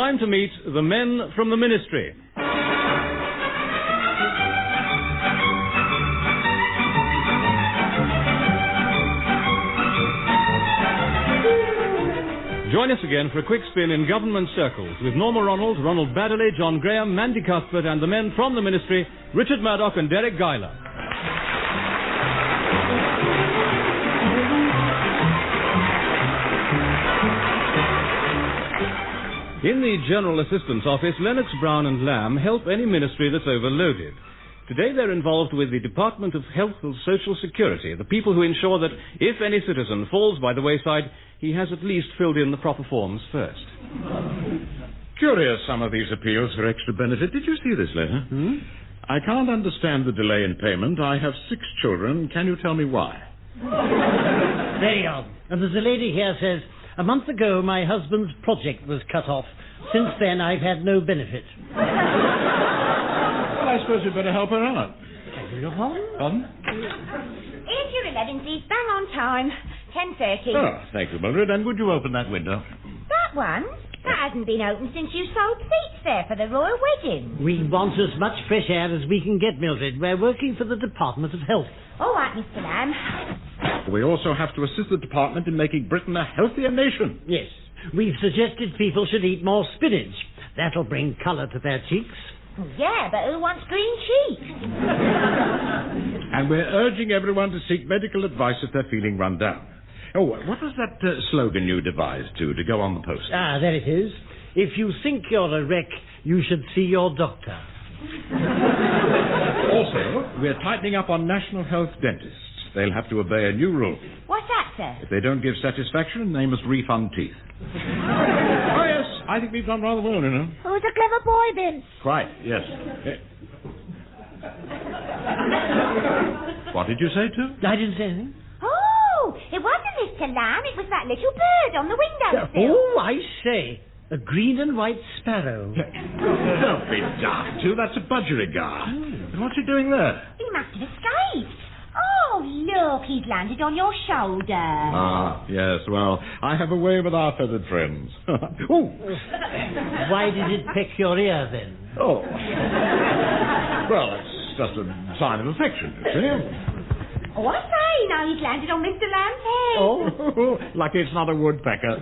time to meet the men from the Ministry. Join us again for a quick spin in government circles with Norma, Ronald, Ronald Baddiley, John Graham, Mandy Cuthbert and the men from the Ministry, Richard Murdoch and Deryck Guyler. In the General Assistance Office, Lennox, Brown and Lamb help any ministry that's overloaded. Today they're involved with the Department of Health and Social Security, the people who ensure that if any citizen falls by the wayside, he has at least filled in the proper forms first. Curious, some of these appeals for extra benefit. Did you see this letter? I can't understand the delay in payment. I have 6 children. Can you tell me why? Very odd. And there's a lady here says, a month ago my husband's project was cut off. Since then I've had no benefit. Well, I suppose you'd better help her out. Pardon? Here's your 11s, bang on time. 10:30. Oh, thank you, Mildred. And would you open that window? That one? That hasn't been opened since you sold seats there for the royal wedding. We want as much fresh air as we can get, Mildred. We're working for the Department of Health. All right, Mr. Lamb. We also have to assist the department in making Britain a healthier nation. Yes. We've suggested people should eat more spinach. That'll bring colour to their cheeks. Yeah, but who wants green cheeks? And we're urging everyone to seek medical advice if they're feeling run down. Oh, what was that slogan you devised to go on the post? Ah, there it is. If you think you're a wreck, you should see your doctor. Also, we're tightening up on national health dentists. They'll have to obey a new rule. What's that, sir? If they don't give satisfaction, they must refund teeth. Oh, yes, I think we've done rather well, you know. Who's a clever boy, then? Quite, yes. What did you say, too? I didn't say anything. Oh, it wasn't Mr. Lamb. It was that little bird on the windowsill. Oh, I say. A green and white sparrow. Don't be daft, too. That's a budgerigar. What's he doing there? He must have escaped. Oh, look, he's landed on your shoulder. Ah, yes, well, I have a way with our feathered friends. Oh! Why did it peck your ear, then? Oh. Well, it's just a sign of affection, you see. Oh, I say, now he's landed on Mr. Lamb's head. Oh, lucky it's not a woodpecker.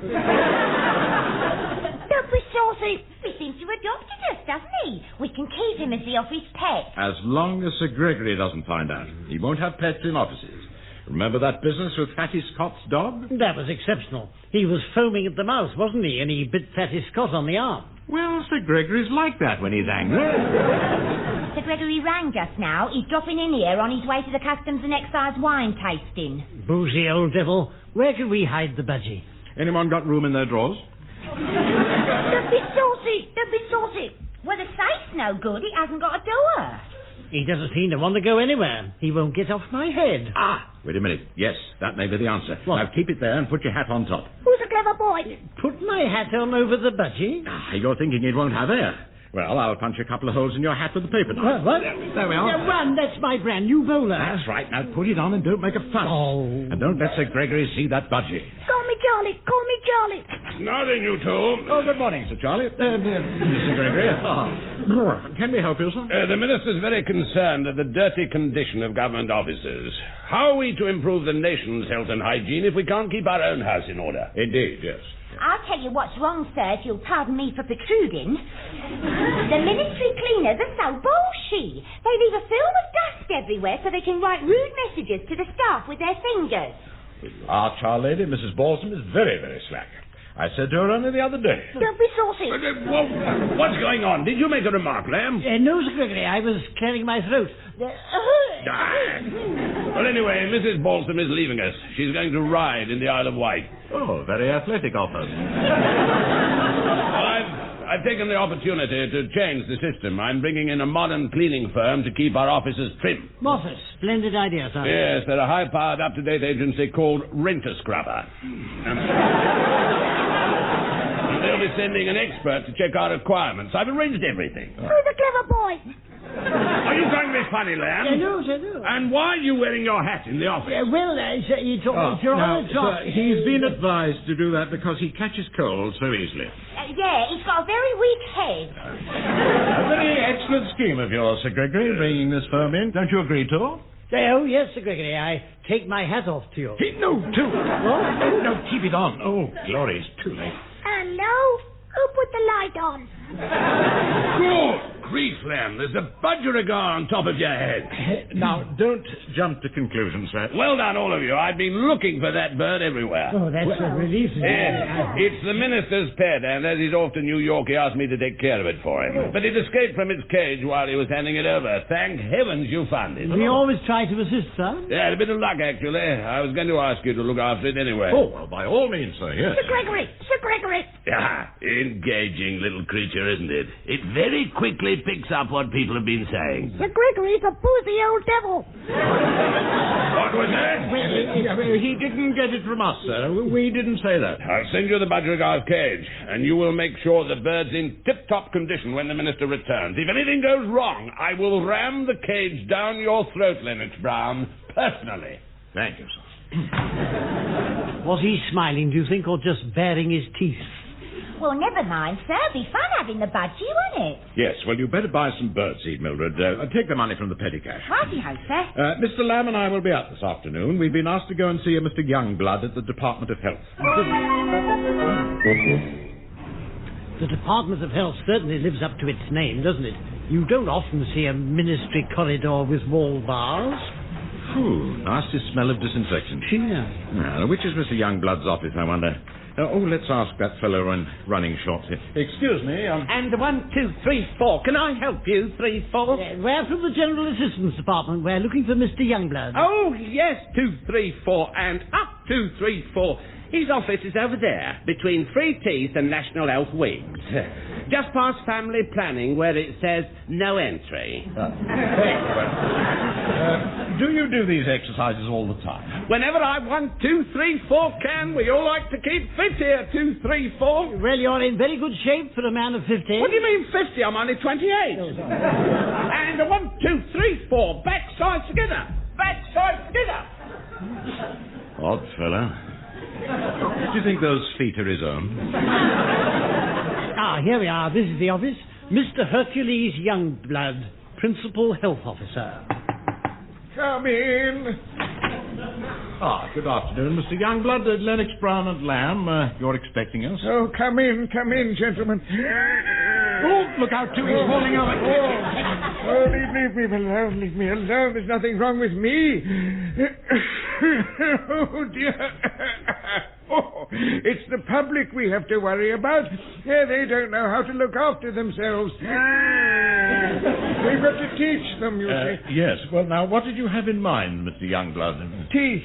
Don't be saucy. He seems to have adopted us, doesn't he? We can keep him as the office pet. As long as Sir Gregory doesn't find out. He won't have pets in offices. Remember that business with Fatty Scott's dog? That was exceptional. He was foaming at the mouth, wasn't he? And he bit Fatty Scott on the arm. Well, Sir Gregory's like that when he's angry. Sir Gregory rang just now. He's dropping in here on his way to the Customs and Excise wine tasting. Boozy old devil. Where can we hide the budgie? Anyone got room in their drawers? Don't be saucy. Don't be saucy. Well, the safe's no good. It hasn't got a door. He doesn't seem to want to go anywhere. He won't get off my head. Ah, wait a minute. Yes, that may be the answer. What? Now keep it there and put your hat on top. Who's a clever boy? Put my hat on over the budgie? Ah, you're thinking it won't have air. Well, I'll punch a couple of holes in your hat with the paper knife. What? There we are. Run, that's my brand new bowler. That's right. Now put it on and don't make a fuss. Oh. And don't let Sir Gregory see that budgie. Call me Charlie. Call me Charlie. Nothing, you two. Oh, good morning, Sir Charlie. Mr. Gregory. Oh. Can we help you, sir? The Minister's very concerned at the dirty condition of government offices. How are we to improve the nation's health and hygiene if we can't keep our own house in order? Indeed, yes. I'll tell you what's wrong, sir, if you'll pardon me for protruding. The ministry cleaners are so bullshit. They leave a film of dust everywhere so they can write rude messages to the staff with their fingers. Our char lady, Mrs. Balsam, is very, very slack. I said to her only the other day. Don't be saucy. What's going on? Did you make a remark, Lamb? No, Sir Gregory, I was clearing my throat. Well, anyway, Mrs. Balsam is leaving us. She's going to ride in the Isle of Wight. Oh, very athletic of her. Well, I've taken the opportunity to change the system. I'm bringing in a modern cleaning firm to keep our offices trim. What a splendid idea, sir. Yes, they're a high-powered, up-to-date agency called Rent-A-Scrubber. They'll be sending an expert to check our requirements. I've arranged everything. Who's a clever boy? Are you trying to be funny, Lamb? No, sir, no. And why are you wearing your hat in the office? Sir, it's your Now, honour, John. sir, he's been advised to do that because he catches cold so easily. Yeah, he's got a very weak head. A very excellent scheme of yours, Sir Gregory, bringing this firm in. Don't you agree, Tor? Oh, yes, Sir Gregory, I take my hat off to you. No, no, keep it on. Oh, glory, it's too late. Hello? Who put the light on? Good grief, Lamb. There's a budgie on top of your head. Now, don't jump to conclusions, sir. Well done, all of you. I've been looking for that bird everywhere. Oh, that's a relief. It's the minister's pet, and as he's off to New York, he asked me to take care of it for him. But it escaped from its cage while he was handing it over. Thank heavens you found it. We always try to assist, sir. Yeah, a bit of luck, actually. I was going to ask you to look after it anyway. Oh, well, by all means, sir, yes. Sir Gregory! Sir Gregory! Yeah, engaging little creature, isn't it? It very quickly picks up what people have been saying. Sir Gregory's a boozy old devil. What was that? He didn't get it from us, sir. We didn't say that. I'll send you the budger's cage, and you will make sure the bird's in tip-top condition when the minister returns. If anything goes wrong, I will ram the cage down your throat, Lennox Brown, personally. Thank you, sir. Was he smiling, do you think, or just baring his teeth? Well, never mind, sir. Be fun having the budgie, won't it? Yes, well, you better buy some birdseed, Mildred. Take the money from the petty cash. Righty-ho, sir. Mr. Lamb and I will be out this afternoon. We've been asked to go and see a Mr. Youngblood at the Department of Health. The Department of Health certainly lives up to its name, doesn't it? You don't often see a ministry corridor with wall bars. Phew, nasty smell of disinfection. Yeah. Now, which is Mr. Youngblood's office, I wonder? Let's ask that fellow in running shorts here. Excuse me, And 1, 2, 3, 4. Can I help you? 3, 4? We're from the General Assistance Department. We're looking for Mr. Youngblood. Oh, yes. 2, 3, 4. And up 2, 3, 4. His office is over there, between Free Teeth and National Health Wings. Just past family planning, where it says no entry. do you do these exercises all the time? Whenever I 1, 2, 3, 4 can, we all like to keep fit here. 2, 3, 4. Well, you're in very good shape for a man of 50. What do you mean 50? I'm only 28. And 1, 2, 3, 4. Back sides together. Back sides together. Odd fellow. Do you think those feet are his own? Here we are. This is the office. Mr. Hercules Youngblood, Principal Health Officer. Come in. Good afternoon, Mr. Youngblood. Lennox Brown and Lamb, you're expecting us? Oh, come in, gentlemen. Oh, look out, too. He's falling over. Leave me alone. There's nothing wrong with me. Oh, dear. Oh, it's the public we have to worry about. Yeah, they don't know how to look after themselves. We've got to teach them, you see. Yes. Well, now, what did you have in mind, Mr. Youngblood? Teeth.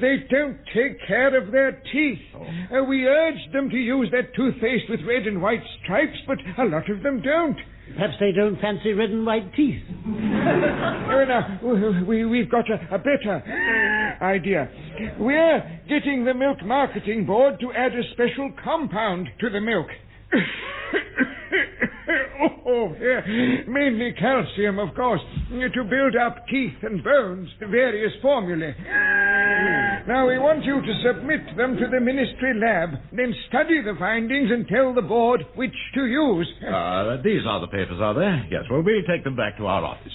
They don't take care of their teeth. We urge them to use that toothpaste with red and white stripes, but a lot of them don't. Perhaps they don't fancy red and white teeth. Now, we've got a better idea. We're getting the Milk Marketing Board to add a special compound to the milk. Mainly calcium, of course, to build up teeth and bones, various formulae. Now, we want you to submit them to the ministry lab, then study the findings and tell the board which to use. These are the papers, are they? Yes, well, we'll take them back to our office.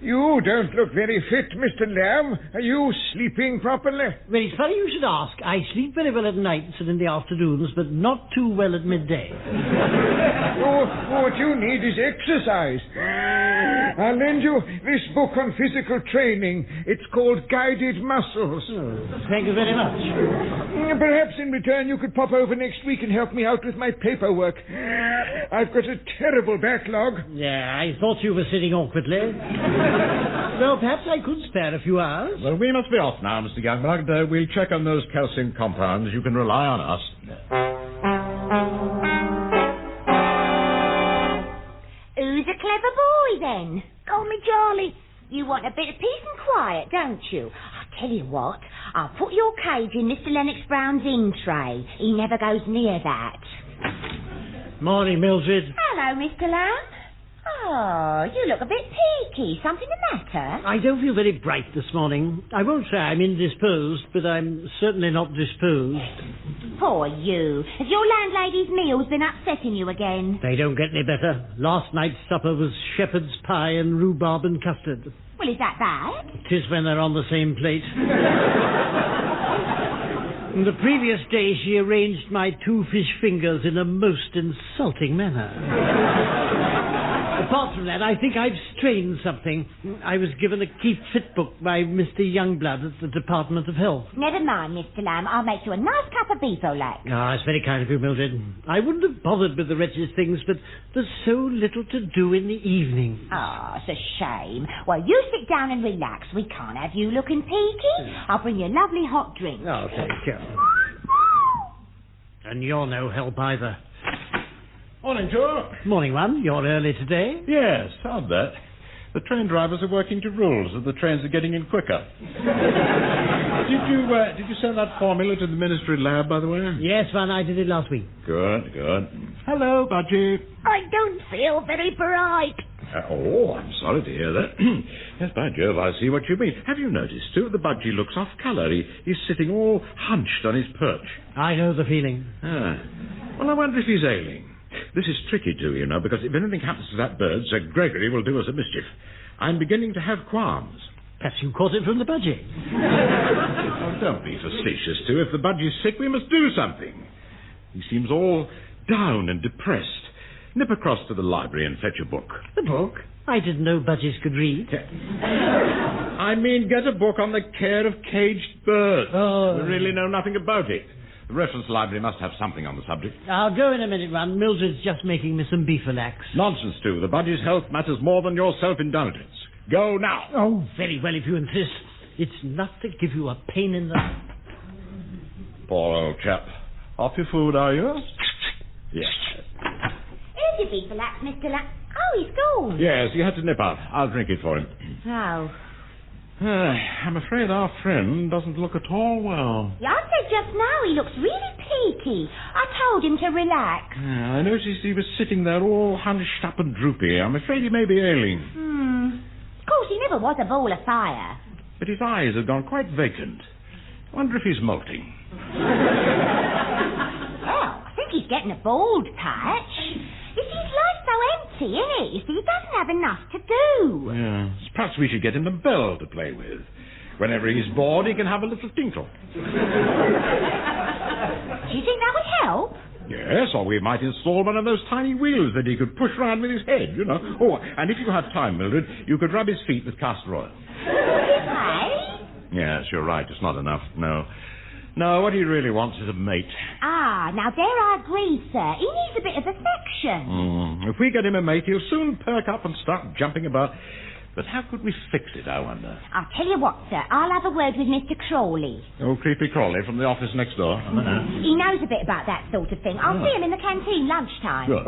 You don't look very fit, Mr. Lamb. Are you sleeping properly? Well, it's funny you should ask. I sleep very well at nights and in the afternoons, but not too well at midday. What you need is exercise. I'll lend you this book on physical training. It's called Guided Muscles. Thank you very much. Perhaps in return you could pop over next week and help me out with my paperwork. I've got a terrible backlog. Yeah, I thought you were sitting awkwardly. Well, perhaps I could spare a few hours. Well, we must be off now, Mr. Youngblood. We'll check on those calcium compounds. You can rely on us. Who's a clever boy, then? Call me Charlie. You want a bit of peace and quiet, don't you? I'll tell you what. I'll put your cage in Mr. Lennox Brown's in tray. He never goes near that. Morning, Mildred. Hello, Mr. Lamb. Oh, you look a bit peaky. Something the matter? I don't feel very bright this morning. I won't say I'm indisposed, but I'm certainly not disposed. Poor you. Has your landlady's meals been upsetting you again? They don't get any better. Last night's supper was shepherd's pie and rhubarb and custard. Well, is that bad? It is when they're on the same plate. The previous day she arranged my 2 fish fingers in a most insulting manner. Apart from that, I think I've strained something. I was given a Keep Fit book by Mr. Youngblood at the Department of Health. Never mind, Mr. Lamb. I'll make you a nice cup of beef-o-lac. Ah, it's very kind of you, Mildred. I wouldn't have bothered with the wretched things, but there's so little to do in the evening. Oh, it's a shame. Well, you sit down and relax. We can't have you looking peaky. I'll bring you a lovely hot drink. Oh, thank you. And you're no help either. Morning, Joe. Morning, one. You're early today. Yes, how'd that? The train drivers are working to rules, and the trains are getting in quicker. Did you send that formula to the Ministry lab, by the way? Yes, one. I did it last week. Good. Hello, Budgie. I don't feel very bright. I'm sorry to hear that. Yes, by Jove, I see what you mean. Have you noticed, too, the Budgie looks off colour? He's sitting all hunched on his perch. I know the feeling. Well, I wonder if he's ailing. This is tricky, too, you know, because if anything happens to that bird, Sir Gregory will do us a mischief. I'm beginning to have qualms. Perhaps you caught it from the Budgie. Oh, don't be facetious, too. If the Budgie's sick, we must do something. He seems all down and depressed. Nip across to the library and fetch a book. The book? I didn't know Budgies could read. I mean, get a book on the care of caged birds. Oh. We really know nothing about it. The reference library must have something on the subject. I'll go in a minute, Ron. Mildred's just making me some beef-o-lacs. Nonsense, too. The Budgie's health matters more than your self-indulgence. Go now. Oh, very well, if you insist. It's enough to give you a pain in the... Poor old chap. Off your food, are you? Yes. Here's your beef-o-lac, Mr. Lamb. Oh, he's gone. Yes, he had to nip out. I'll drink it for him. Oh. I'm afraid our friend doesn't look at all well. Yeah, I said just now he looks really peaky. I told him to relax. I noticed he was sitting there all hunched up and droopy. I'm afraid he may be ailing. Of course, he never was a ball of fire. But his eyes have gone quite vacant. Wonder if he's molting. Well, I think he's getting a bald patch. You see, his life's so empty, isn't it? You see, he doesn't have enough to do. Yes. Perhaps we should get him a bell to play with. Whenever he's bored, he can have a little tinkle. Do you think that would help? Yes, or we might install one of those tiny wheels that he could push round with his head, you know. Oh, and if you have time, Mildred, you could rub his feet with castor oil. Hey? Yes, you're right. It's not enough. No, what he really wants is a mate. Ah, now there I agree, sir. He needs a bit of affection. If we get him a mate, he'll soon perk up and start jumping about. But how could we fix it, I wonder? I'll tell you what, sir. I'll have a word with Mr. Crawley. Oh, Creepy Crawley from the office next door. He knows a bit about that sort of thing. I'll see him in the canteen lunchtime. Good.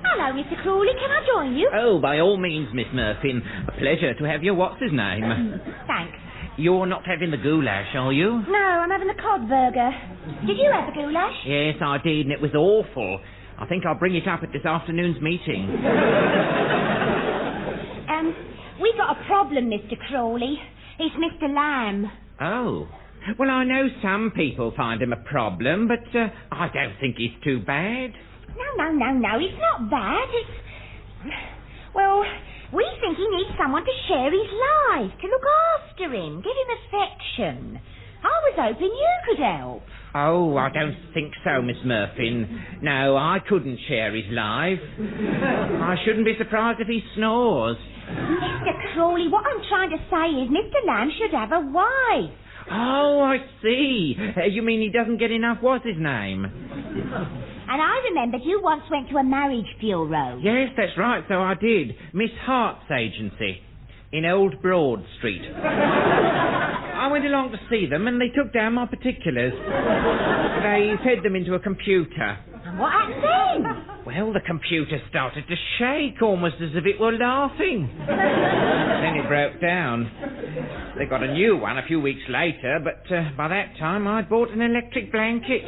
Hello, Mr. Crawley. Can I join you? Oh, by all means, Miss Murphy. A pleasure to have you. What's his name? Thanks. You're not having the goulash, are you? No, I'm having the cod burger. Did you have the goulash? Yes, I did, and it was awful. I think I'll bring it up at this afternoon's meeting. We got a problem, Mr. Crawley. It's Mr. Lamb. Oh. Well, I know some people find him a problem, but I don't think he's too bad. No, it's not bad. Well, we think he needs someone to share his life, to look after him, give him affection. I was hoping you could help. Oh, I don't think so, Miss Murphy. No, I couldn't share his life. I shouldn't be surprised if he snores. Mr. Crawley, what I'm trying to say is Mr. Lamb should have a wife. Oh, I see. You mean he doesn't get enough what's-his-name? And I remembered you once went to a marriage bureau. Yes, that's right, so I did. Miss Hart's agency in Old Broad Street. I went along to see them and they took down my particulars. They fed them into a computer. And what happened then? Well, the computer started to shake, almost as if it were laughing. Then it broke down. They got a new one a few weeks later, but by that time I'd bought an electric blanket.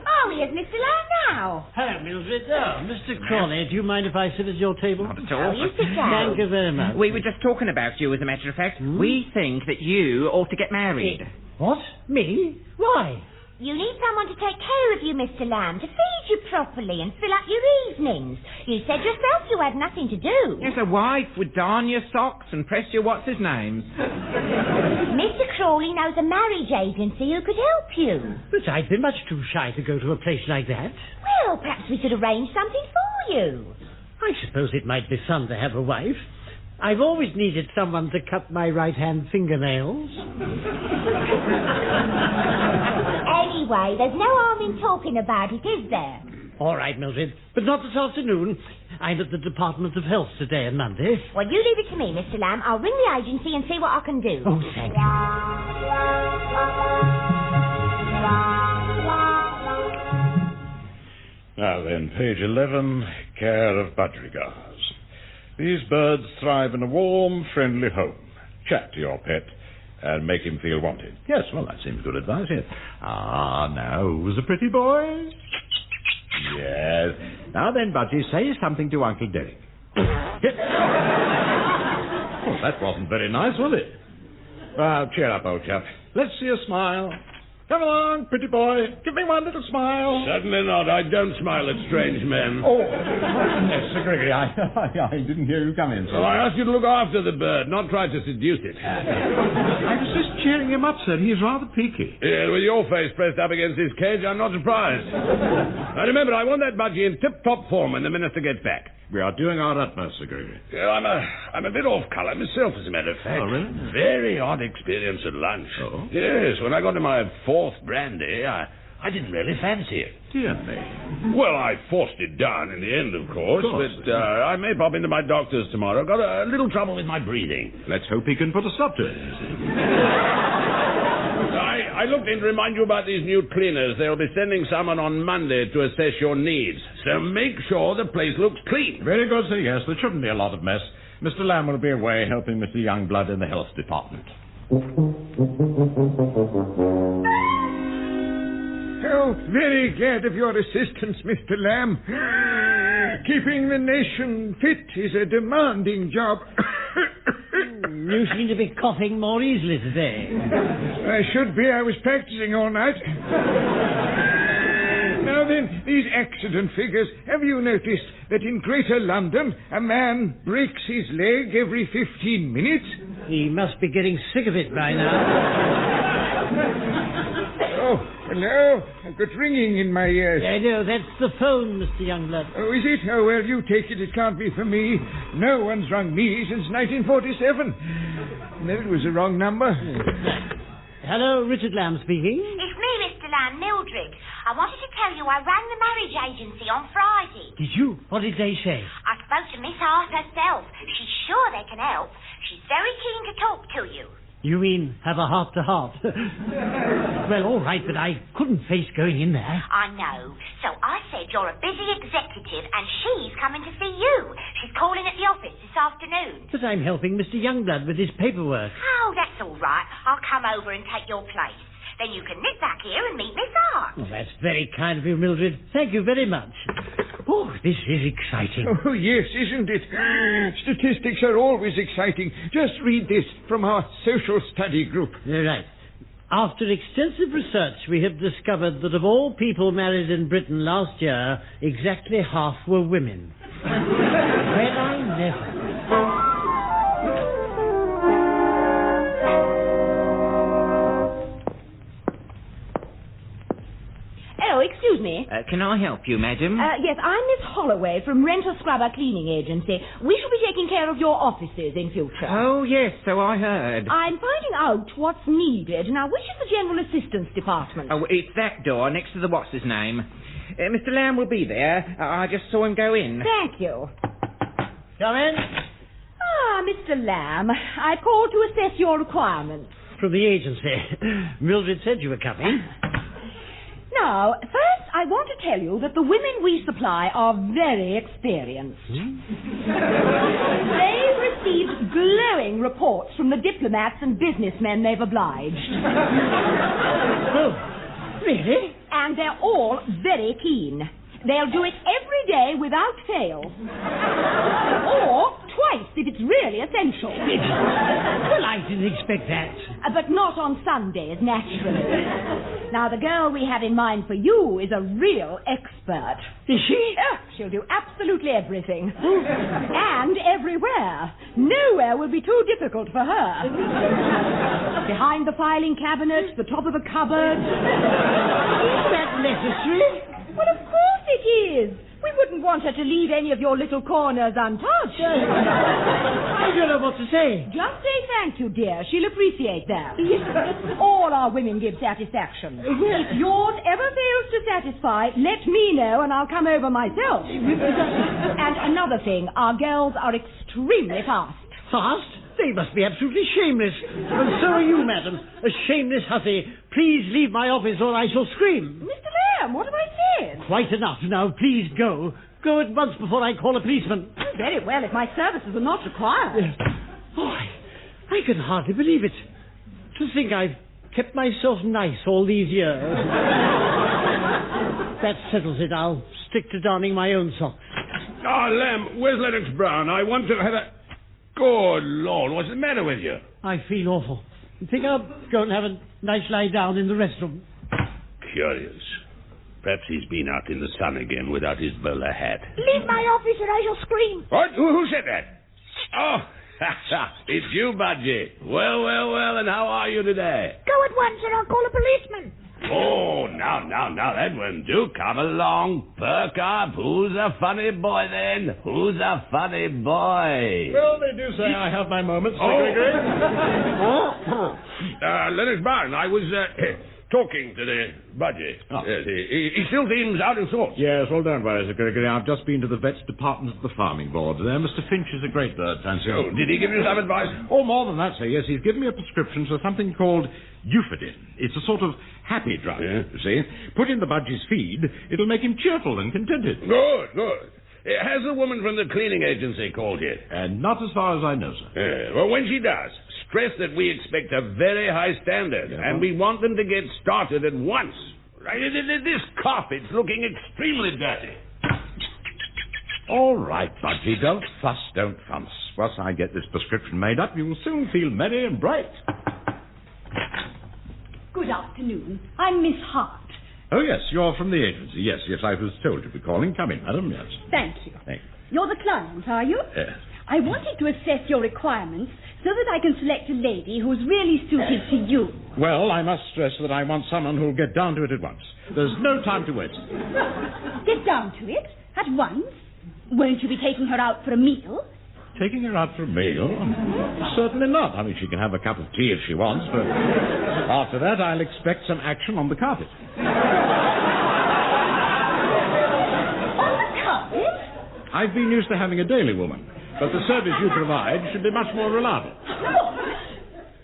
Oh, here's Mr. Lamb now. Hello, Mildred. Oh, Mr. Crawley, do you mind if I sit at your table? Not at all. You sit down. Thank you very much. We were just talking about you, as a matter of fact. We think that you ought to get married. What? Me? Why? You need someone to take care of you, Mr. Lamb, to feed you properly and fill up your evenings. You said yourself you had nothing to do. Yes, a wife would darn your socks and press your what's-his-names. Mr. Crawley knows a marriage agency who could help you. But I'd be much too shy to go to a place like that. Well, perhaps we could arrange something for you. I suppose it might be fun to have a wife. I've always needed someone to cut my right-hand fingernails. Anyway, there's no harm in talking about it, is there? All right, Mildred, but not this afternoon. I'm at the Department of Health today and Monday. Well, you leave it to me, Mr. Lamb. I'll ring the agency and see what I can do. Oh, thank you. Now then, page 11, care of budgerigars. These birds thrive in a warm, friendly home. Chat to your pet and make him feel wanted. Yes, well, that seems good advice, yes. Ah, now, who's a pretty boy? Yes. Now then, Budgie, say something to Uncle Deryck. Oh, that wasn't very nice, was it? Well, cheer up, old chap. Let's see a smile. Come along, pretty boy. Give me one little smile. Certainly not. I don't smile at strange men. Oh, yes, Sir Gregory, I didn't hear you come in, sir. Well, I asked you to look after the bird, not try to seduce it. I was just cheering him up, sir. He's rather peaky. Yeah, with your face pressed up against his cage, I'm not surprised. Now, remember, I want that budgie in tip-top form when the minister gets back. We are doing our utmost, Sir Gregory. Yeah, I'm a bit off colour myself, as a matter of fact. Oh, really? Very odd experience at lunch. Oh? Yes, when I got to my fourth brandy, I didn't really fancy it. Dear me. Well, I forced it down in the end, of course. But I may pop into my doctor's tomorrow. Got a little trouble with my breathing. Let's hope he can put a stop to it. I looked in to remind you about these new cleaners. They'll be sending someone on Monday to assess your needs. So make sure the place looks clean. Very good, sir. Yes, there shouldn't be a lot of mess. Mr. Lamb will be away helping Mr. Youngblood in the health department. Oh, very glad of your assistance, Mr. Lamb. Keeping the nation fit is a demanding job. You seem to be coughing more easily today. I should be. I was practicing all night. Now then, these accident figures. Have you noticed that in Greater London, a man breaks his leg every 15 minutes? He must be getting sick of it by now. Oh, hello. I've got ringing in my ears. I know, that's the phone, Mr. Youngblood. Oh, is it? Oh, well, you take it. It can't be for me. No one's rung me since 1947. That was the wrong number. Hello, Richard Lamb speaking. It's me, Mr. Lamb, Mildred. I wanted to tell you I rang the marriage agency on Friday. Did you? What did they say? I spoke to Miss Hart herself. She's sure they can help. She's very keen to talk to you. You mean have a heart-to-heart? Well, all right, but I couldn't face going in there. I know. So I said you're a busy executive and she's coming to see you. She's calling at the office this afternoon. But I'm helping Mr. Youngblood with his paperwork. Oh, that's all right. I'll come over and take your place. Then you can nip back here and meet Miss Hart. Oh, that's very kind of you, Mildred. Thank you very much. Oh, this is exciting. Oh, yes, isn't it? Statistics are always exciting. Just read this from our social study group. Right. After extensive research, we have discovered that of all people married in Britain last year, exactly half were women. Well, I never. Oh, excuse me. Can I help you, madam? Yes, I'm Miss Holloway from Rental Scrubber Cleaning Agency. We shall be taking care of your offices in future. Oh, yes, so I heard. I'm finding out what's needed. Now, which is the General Assistance Department? Oh, it's that door next to the what's-his-name. Mr. Lamb will be there. I just saw him go in. Thank you. Come in. Ah, Mr. Lamb, I called to assess your requirements. From the agency. Mildred said you were coming. Now, first, I want to tell you that the women we supply are very experienced. They received glowing reports from the diplomats and businessmen they've obliged. Oh, really? And they're all very keen. They'll do it every day without fail. Or twice if it's really essential. Well, I didn't expect that. But not on Sundays, naturally. Now, the girl we have in mind for you is a real expert. Is she? She'll do absolutely everything. And everywhere. Nowhere will be too difficult for her. Behind the filing cabinet, the top of a cupboard. Is that necessary? Well, of course it is. We wouldn't want her to leave any of your little corners untouched. I don't know what to say. Just say thank you, dear. She'll appreciate that. All our women give satisfaction. If yours ever fails to satisfy, let me know and I'll come over myself. And another thing, our girls are extremely fast. Fast? They must be absolutely shameless. And so are you, madam. A shameless hussy. Please leave my office or I shall scream. Mr. Lamb, what have I said? Quite enough. Now, please go. Go at once before I call a policeman. Very well, if my services are not required. Boy, I can hardly believe it. To think I've kept myself nice all these years. That settles it. I'll stick to darning my own socks. Oh, Lamb, where's Lennox Brown? I want to have a... Good Lord, what's the matter with you? I feel awful. I think I'll go and have a nice lie down in the restroom. Curious. Perhaps he's been out in the sun again without his bowler hat. Leave my office or I shall scream. What? Who said that? Oh, it's you, Budgie. Well, and how are you today? Go at once or I'll call a policeman. Oh, now, that won't do. Come along, perk up. Who's a funny boy, then? Who's a funny boy? Well, they do say I have my moments, Sir Gregory. Lennox Brown, I was talking to the budgie. Oh. Yes, he still seems out of sorts. Yes, well, don't worry, Sir Gregory. I've just been to the vet's department of the farming board. Mr. Finch is a great bird, fancy. Oh, did he give you some advice? Oh, more than that, sir. Yes, he's given me a prescription for something called Euphodin. It's a sort of happy drug, you see. Put in the budgie's feed, it'll make him cheerful and contented. Good. Has a woman from the cleaning agency called yet? And not as far as I know, sir. Well, when she does, stress that we expect a very high standard, and we want them to get started at once. Right? This carpet's looking extremely dirty. All right, Budgie, don't fuss, don't funce. Once I get this prescription made up, you will soon feel merry and bright. Good afternoon. I'm Miss Hart. Oh, yes, you're from the agency. Yes, I was told you'd be calling. Come in, madam, yes. Thank you. Thank you. You're the client, are you? Yes. I wanted to assess your requirements so that I can select a lady who's really suited to you. Well, I must stress that I want someone who'll get down to it at once. There's no time to waste. Get down to it? At once? Won't you be taking her out for a meal? Taking her out for a meal? Certainly not. I mean, she can have a cup of tea if she wants, but after that I'll expect some action on the carpet. On the carpet? I've been used to having a daily woman, but the service you provide should be much more reliable.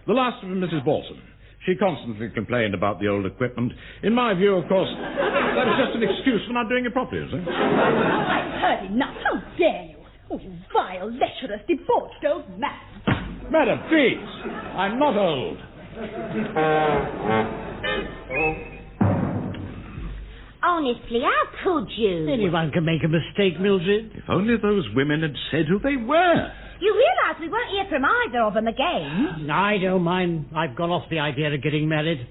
The last of them, Mrs. Balson. She constantly complained about the old equipment. In my view, of course, that was just an excuse for not doing it properly, isn't it? I've heard enough. How dare you? Oh, you vile, lecherous, debauched old man. Madam, please. I'm not old. Honestly, how could you? Anyone can make a mistake, Mildred. If only those women had said who they were. You realise we won't hear from either of them again? I don't mind. I've gone off the idea of getting married.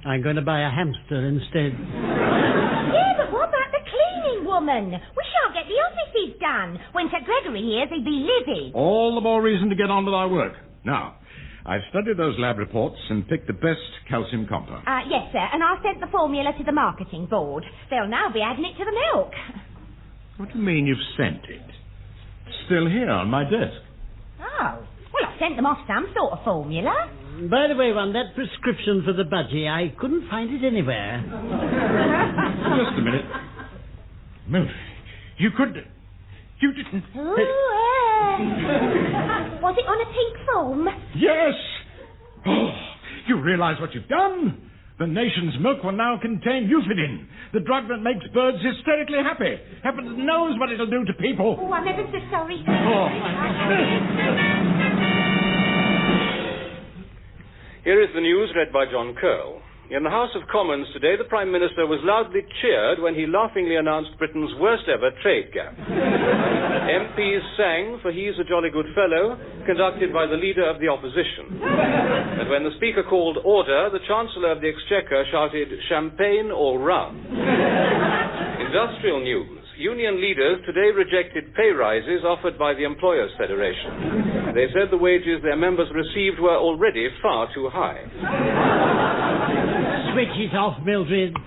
I'm going to buy a hamster instead. Yeah, but what about the cleaning woman? We shan't get the offices done. When Sir Gregory hears, he'd be livid. All the more reason to get on with our work. Now, I've studied those lab reports and picked the best calcium compound. Yes, sir, and I sent the formula to the marketing board. They'll now be adding it to the milk. What do you mean you've sent it? It's still here on my desk. Oh, well, I sent them off some sort of formula. By the way, that prescription for the budgie, I couldn't find it anywhere. Just a minute. Mildred, you didn't... Was it on a pink foam? Yes! Oh, you realize what you've done? The nation's milk will now contain Euphodin, the drug that makes birds hysterically happy. Heaven knows what it'll do to people. Oh, I'm ever so sorry. Here is the news read by John Curl. In the House of Commons today, the Prime Minister was loudly cheered when he laughingly announced Britain's worst ever trade gap. MPs sang for He's a Jolly Good Fellow, conducted by the Leader of the Opposition. And when the Speaker called order, the Chancellor of the Exchequer shouted, champagne or rum. Industrial news. Union leaders today rejected pay rises offered by the Employers' Federation. They said the wages their members received were already far too high. Switch it off, Mildred.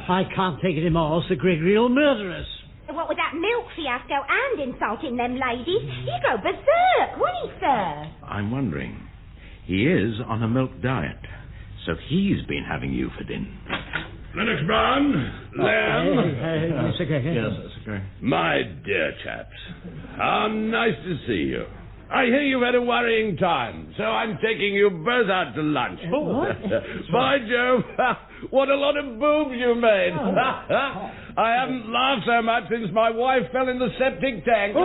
I can't take it anymore. Sir Gregory will murder us. What with that milk fiasco and insulting them ladies, you go berserk, wouldn't he, sir? I'm wondering. He is on a milk diet, so he's been having Euphodin. Lennox Brown, Lamb. Secretary. Yes, Secretary. My dear chaps, how nice to see you. I hear you've had a worrying time, so I'm taking you both out to lunch. By Jove, what a lot of boobs you made. I haven't laughed so much since my wife fell in the septic tank.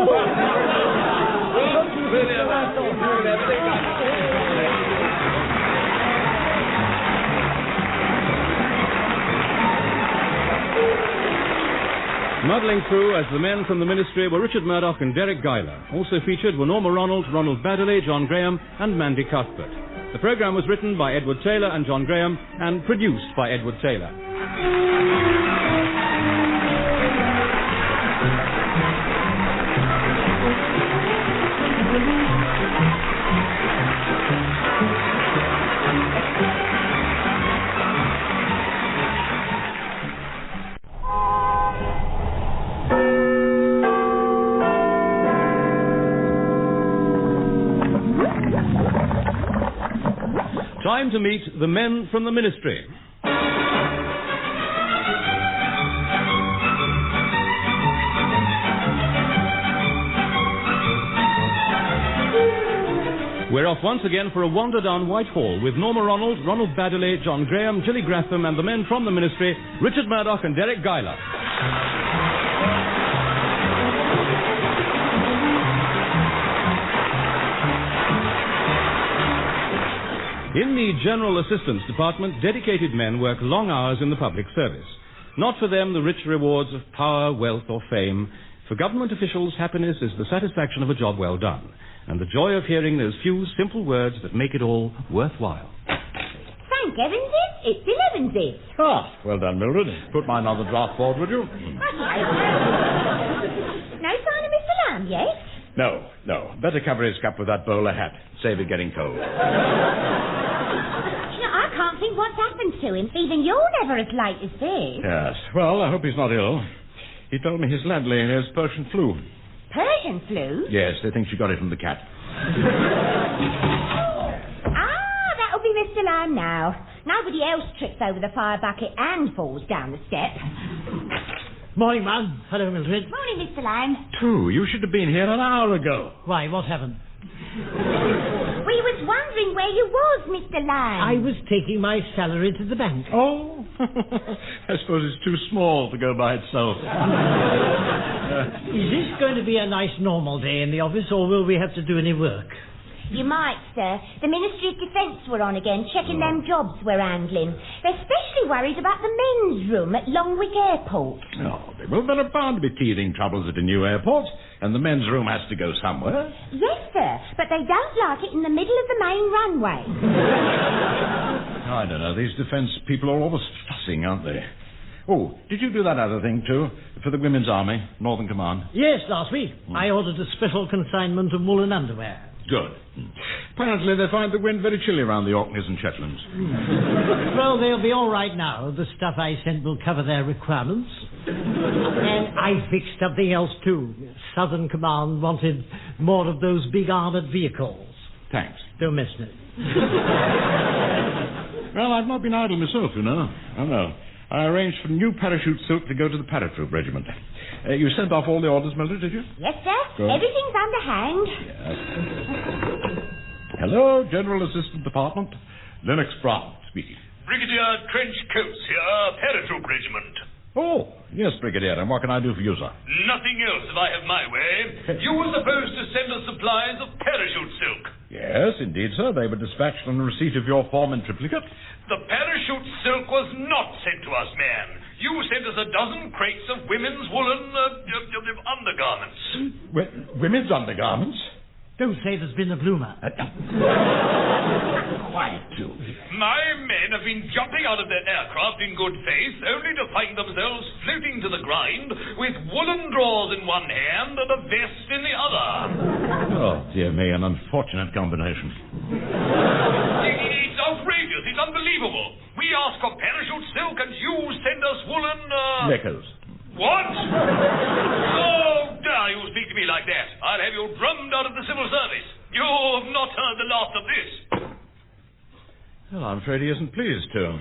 Muddling through as the men from the Ministry were Richard Murdoch and Deryck Guyler. Also featured were Norma Ronald, Ronald Baddiley, John Graham and Mandy Cuthbert. The programme was written by Edward Taylor and John Graham and produced by Edward Taylor. Time to meet the men from the Ministry. We're off once again for a wander down Whitehall with Norma Ronald, Ronald Baddiley, John Graham, Gilly Gratham and the men from the Ministry, Richard Murdoch and Deryck Guyler. In the General Assistance Department, dedicated men work long hours in the public service. Not for them the rich rewards of power, wealth or fame. For government officials, happiness is the satisfaction of a job well done, and the joy of hearing those few simple words that make it all worthwhile. Thank heavens it's 11's. Ah, well done, Mildred. Put my another draft forward, would you? No sign of Mr. Lamb yet? No. Better cover his cup with that bowler hat. Save it getting cold. I can't think what's happened to him. Even you're never as late as this. Yes. Well, I hope he's not ill. He told me his landlady has Persian flu. Persian flu? Yes, they think she got it from the cat. That'll be Mr. Lamb now. Nobody else trips over the fire bucket and falls down the step. Morning, Mum. Hello, Mildred. Morning, Mr. Lamb. True, you should have been here an hour ago. Why, what happened? We was wondering where you was, Mr. Lamb. I was taking my salary to the bank. Oh, I suppose it's too small to go by itself. Is this going to be a nice normal day in the office, or will we have to do any work? You might, sir. The Ministry of Defence were on again, checking them jobs we're handling. They're especially worried about the men's room at Longwick Airport. Oh, there are bound to be teething troubles at a new airport, and the men's room has to go somewhere. Yes, sir, but they don't like it in the middle of the main runway. I don't know. These defence people are always fussing, aren't they? Oh, did you do that other thing, too? For the Women's Army, Northern Command? Yes, last week. I ordered a special consignment of woolen underwear. Good. Apparently they find the wind very chilly around the Orkneys and Shetlands. Well, they'll be all right now. The stuff I sent will cover their requirements. And I fixed something else, too. Southern Command wanted more of those big armoured vehicles. Thanks. Don't mention it. Well, I've not been idle myself, you know. Oh, no. I arranged for new parachute silk to go to the paratroop regiment. You sent off all the orders, Mildred, did you? Yes, sir. Good. Everything's underhand. Yes. Hello, General Assistant Department. Lennox Brown speaking. Brigadier Trench Coats here, Paratroop Regiment. Oh, yes, Brigadier, and what can I do for you, sir? Nothing else if I have my way. You were supposed to send us supplies of parachute silk. Yes, indeed, sir. They were dispatched on the receipt of your form in triplicate. The parachute silk was not sent to us, man. You sent us a dozen crates of women's woolen undergarments. Women's undergarments? Don't say there's been a bloomer. Quiet, too. My men have been jumping out of their aircraft in good faith, only to find themselves floating to the ground with woolen drawers in one hand and a vest in the other. Oh, dear me, an unfortunate combination. It's outrageous. It's unbelievable. We ask for parachute silk and you send us woolen, Knickers. What? Oh, dare you speak to me like that. I'll have you drummed out of the civil service. You've not heard the last of this. Well, I'm afraid he isn't pleased to.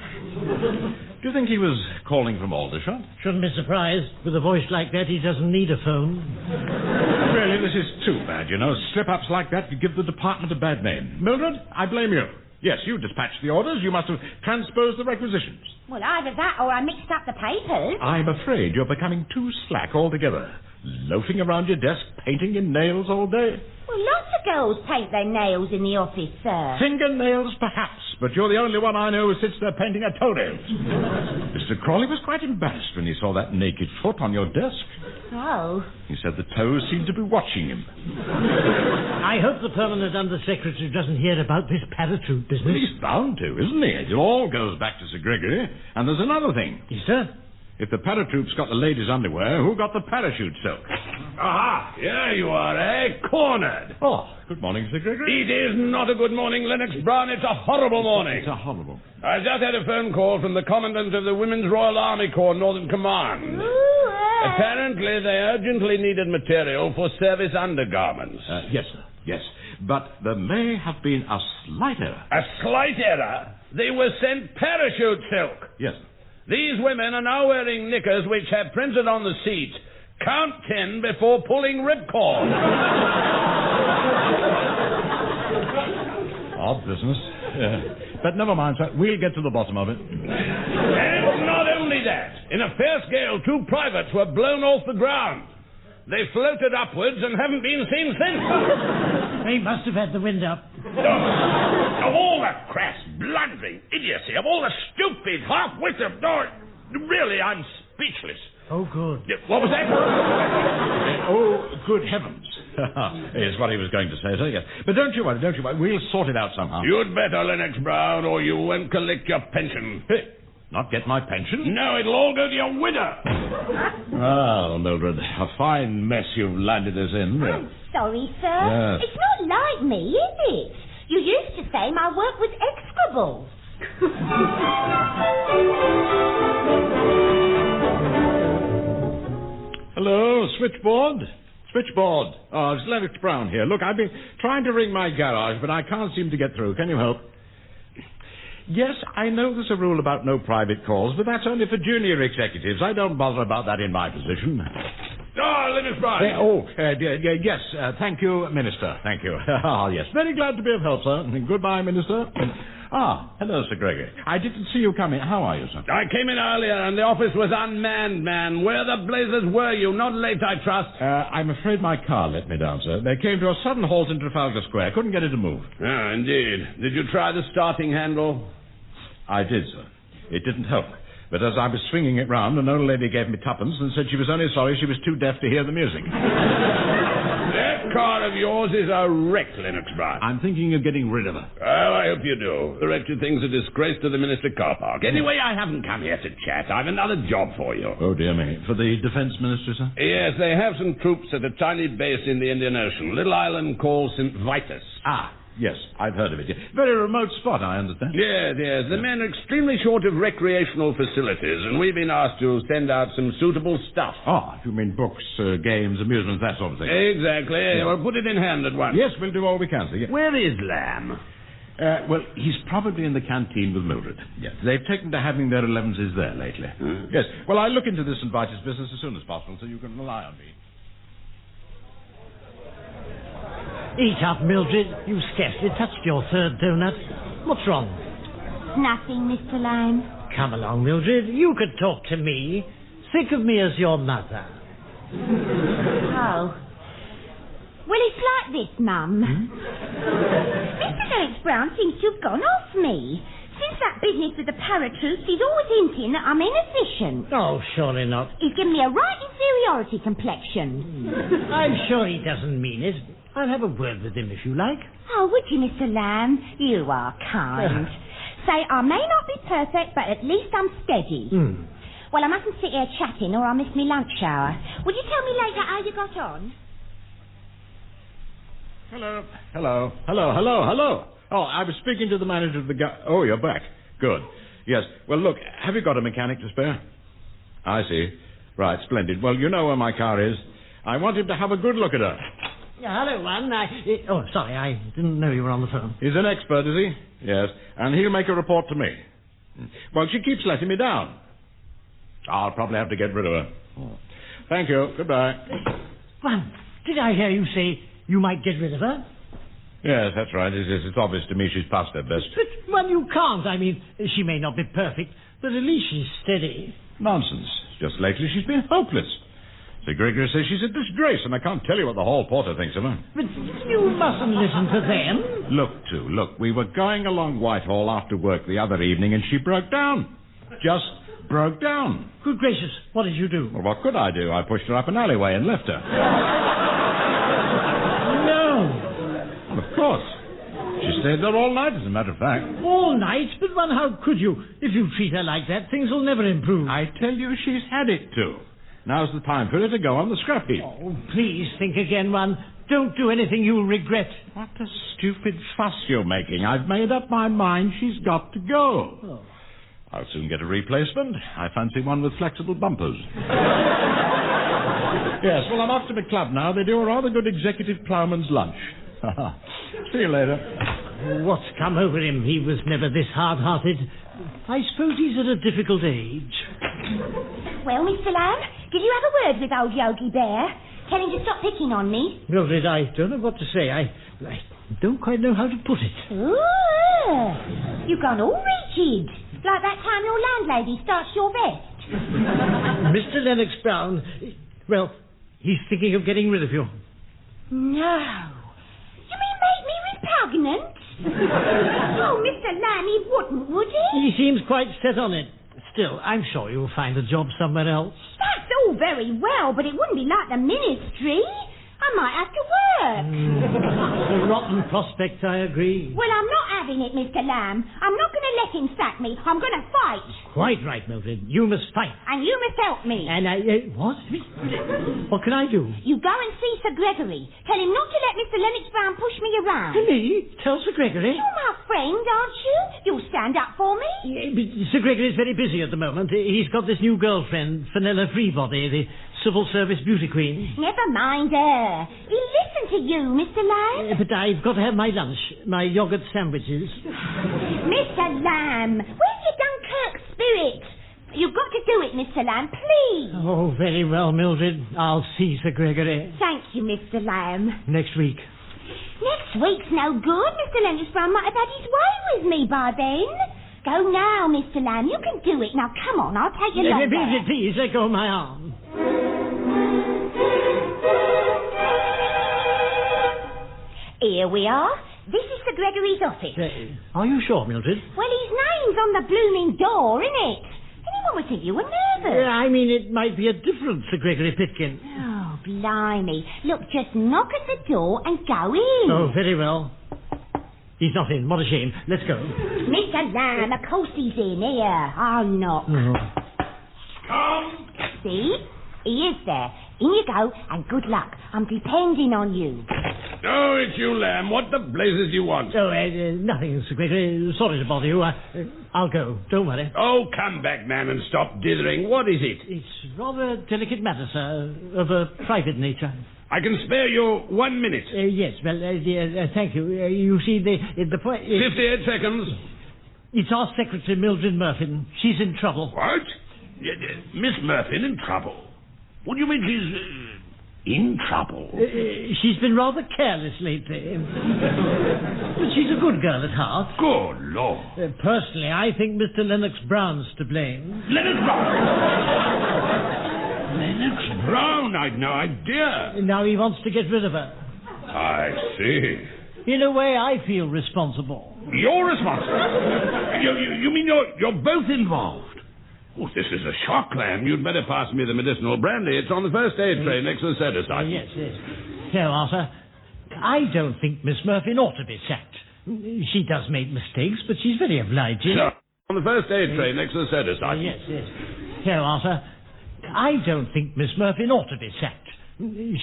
Do you think he was calling from Aldershot? Shouldn't be surprised. With a voice like that, he doesn't need a phone. Really, this is too bad, you know. Slip-ups like that could give the department a bad name. Mildred, I blame you. Yes, you dispatched the orders. You must have transposed the requisitions. Well, either that or I mixed up the papers. I'm afraid you're becoming too slack altogether. Loafing around your desk, painting your nails all day. Well, lots of girls paint their nails in the office, sir. Fingernails, perhaps, but you're the only one I know who sits there painting her toenails. Mr. Crawley was quite embarrassed when he saw that naked foot on your desk. Oh. He said the toes seemed to be watching him. I hope the permanent undersecretary doesn't hear about this parachute business. Well, he's bound to, isn't he? It all goes back to Sir Gregory. And there's another thing. Yes, sir? If the paratroops got the ladies' underwear, who got the parachute silk? Aha! Here you are, eh? Cornered. Oh, good morning, Sir Gregory. It is not a good morning, Lennox Brown. It's a horrible morning. It's a horrible. I just had a phone call from the Commandant of the Women's Royal Army Corps Northern Command. Apparently, they urgently needed material for service undergarments. Yes, sir. Yes. But there may have been a slight error. A slight error? They were sent parachute silk. Yes, sir. These women are now wearing knickers which have printed on the seat, count 10 before pulling ripcord. Odd business. But never mind, sir. We'll get to the bottom of it. And not only that. In a fierce gale, 2 privates were blown off the ground. They floated upwards and haven't been seen since. They must have had the wind up. Of all the crass, blundering idiocy, of all the stupid, half-witted... really, I'm speechless. Oh, good. What was that? Oh, good heavens. Is what he was going to say, sir, yes. But don't you worry. We'll sort it out somehow. You'd better, Lennox Brown, or you won't collect your pension. Hey, not get my pension? No, it'll all go to your widow. Well, Mildred, a fine mess you've landed us in. I'm sorry, sir. Yes. It's not like me, is it? You used to say my work was execrable. Hello, switchboard? Switchboard. Oh, it's Lennox Brown here. Look, I've been trying to ring my garage, but I can't seem to get through. Can you help? Yes, I know there's a rule about no private calls, but that's only for junior executives. I don't bother about that in my position. Oh, Lennox Brown. Yes, thank you, Minister. Thank you. Yes, very glad to be of help, sir. Goodbye, Minister. Hello, Sir Gregory. I didn't see you come in. How are you, sir? I came in earlier, and the office was unmanned, man. Where the blazes were you? Not late, I trust. I'm afraid my car let me down, sir. They came to a sudden halt in Trafalgar Square. Couldn't get it to move. Ah, indeed. Did you try the starting handle? I did, sir. It didn't help. But as I was swinging it round, an old lady gave me tuppence and said she was only sorry she was too deaf to hear the music. That car of yours is a wreck, Lennox Brown. I'm thinking of getting rid of her. Well, I hope you do. The wretched thing's a disgrace to the Minister car park. Anyway, I haven't come here to chat. I've another job for you. Oh, dear me. For the Defence Minister, sir? Yes, they have some troops at a tiny base in the Indian Ocean, a little island called St. Vitus. Yes, I've heard of it. Very remote spot, I understand. Yes. The men are extremely short of recreational facilities, and we've been asked to send out some suitable stuff. You mean books, games, amusements, that sort of thing? Exactly. Yeah. Well, put it in hand at once. Yes, we'll do all we can, sir. Yes. Where is Lamb? Well, he's probably in the canteen with Mildred. Yes. They've taken to having their 11s there lately. Yes. Well, I'll look into this St. Vitus business as soon as possible, so you can rely on me. Eat up, Mildred. You scarcely touched your third donut. What's wrong? It's nothing, Mr. Lamb. Come along, Mildred. You could talk to me. Think of me as your mother. Oh. Well, it's like this, Mum. Mr. Deryck Brown seems to have gone off me. Since that business with the paratroops, he's always hinting that I'm inefficient. Oh, surely not. He's given me a right inferiority complexion. I'm sure he doesn't mean it. I'll have a word with him if you like. Oh, would you, Mr. Lamb? You are kind. Say, I may not be perfect, but at least I'm steady. Well, I mustn't sit here chatting or I'll miss me lunch hour. Will you tell me later how you got on? Hello. Oh, I was speaking to the manager of the Oh, you're back. Good. Yes. Well, look, have you got a mechanic to spare? I see. Right, splendid. Well, you know where my car is. I want him to have a good look at her. Hello, One. Sorry, I didn't know you were on the phone. He's an expert, is he? Yes. And he'll make a report to me. Well, she keeps letting me down. I'll probably have to get rid of her. Thank you. Goodbye. One, did I hear you say you might get rid of her? Yes, that's right. It's obvious to me she's past her best. But, well, you can't. I mean, she may not be perfect, but at least she's steady. Nonsense. Just lately she's been hopeless. Sir Gregory says she's a disgrace, and I can't tell you what the hall porter thinks of her. But you mustn't listen to them. Look, we were going along Whitehall after work the other evening, and she broke down. Just broke down. Good gracious, what did you do? Well, what could I do? I pushed her up an alleyway and left her. No. Well, of course. She stayed there all night, as a matter of fact. All night? But, One, how could you? If you treat her like that, things will never improve. I tell you, she's had it to. Now's the time for her to go on the scrap heap. Oh, please think again, One. Don't do anything you'll regret. What a stupid fuss you're making. I've made up my mind she's got to go. Oh. I'll soon get a replacement. I fancy one with flexible bumpers. Yes, well, I'm off to the club now. They do a rather good executive ploughman's lunch. See you later. What's come over him? He was never this hard-hearted. I suppose he's at a difficult age. Well, Mr. Lamb, did you have a word with old Yogi Bear? Tell him to stop picking on me. Wilfrid, I don't know what to say. I don't quite know how to put it. Ooh, you've gone all rigid. Like that time your landlady starched your vest. Mr. Lennox Brown, well, he's thinking of getting rid of you. No. You mean make me repugnant? Oh, Mr. Lamb, he wouldn't, would he? He seems quite set on it. Still, I'm sure you'll find a job somewhere else. That's all very well, but it wouldn't be like the ministry. I might have to work. A rotten prospect, I agree. Well, I'm not having it, Mr. Lamb. I'm not going to let him sack me. I'm going to fight. Quite right, Mildred. You must fight. And you must help me. And what? What can I do? You go and see Sir Gregory. Tell him not to let Mr. Lennox Brown push me around. Me? Tell Sir Gregory? You're my friend, aren't you? You'll stand up for me. Yeah, but Sir Gregory's very busy at the moment. He's got this new girlfriend, Fenella Freebody, the civil service beauty queen. Never mind her. He'll listen to you, Mr. Lamb. But I've got to have my lunch, my yoghurt sandwiches. Mr. Lamb, where's your Dunkirk spirit? You've got to do it, Mr. Lamb, please. Oh, very well, Mildred. I'll see Sir Gregory. Thank you, Mr. Lamb. Next week. Next week's no good. Mr. Lennox Brown might have had his way with me by then. Go now, Mr. Lamb. You can do it. Now, come on. I'll take you longer. Please, let go of my arm. Here we are. This is Sir Gregory's office. Are you sure, Mildred? Well, his name's on the blooming door, isn't it? Anyone would think you were nervous. I mean, it might be a different Sir Gregory Pitkin. Oh, blimey. Look, just knock at the door and go in. Oh, very well. He's not in. What a shame. Let's go. Mr. Lamb, of course he's in. Here, I'll knock. Oh. Come. See? He is there. In you go, and good luck. I'm depending on you. Oh, it's you, Lamb. What the blazes do you want? Oh, nothing, Sir Gregory. Sorry to bother you. I'll go. Don't worry. Oh, come back, man, and stop dithering. What is it? It's rather a delicate matter, sir, of a private nature. I can spare you 1 minute. Yes, well, thank you. You see, the point... 58 seconds. It's our secretary, Mildred Murphy. She's in trouble. What? Miss Murphy in trouble? What do you mean she's... In trouble? She's been rather careless lately. But she's a good girl at heart. Good Lord. Personally, I think Mr. Lennox Brown's to blame. Lennox Brown? Lennox Brown? I'd no idea. Now he wants to get rid of her. I see. In a way, I feel responsible. You're responsible? You mean you're both involved? Oh, this is a shock, Lamb. You'd better pass me the medicinal brandy. It's on the first aid tray next to the soda side. Yes. So, Arthur, I don't think Miss Murphy ought to be sacked. She does make mistakes, but she's very obliging. So, on the first aid tray next to the soda side. Yes. So, Arthur, I don't think Miss Murphy ought to be sacked.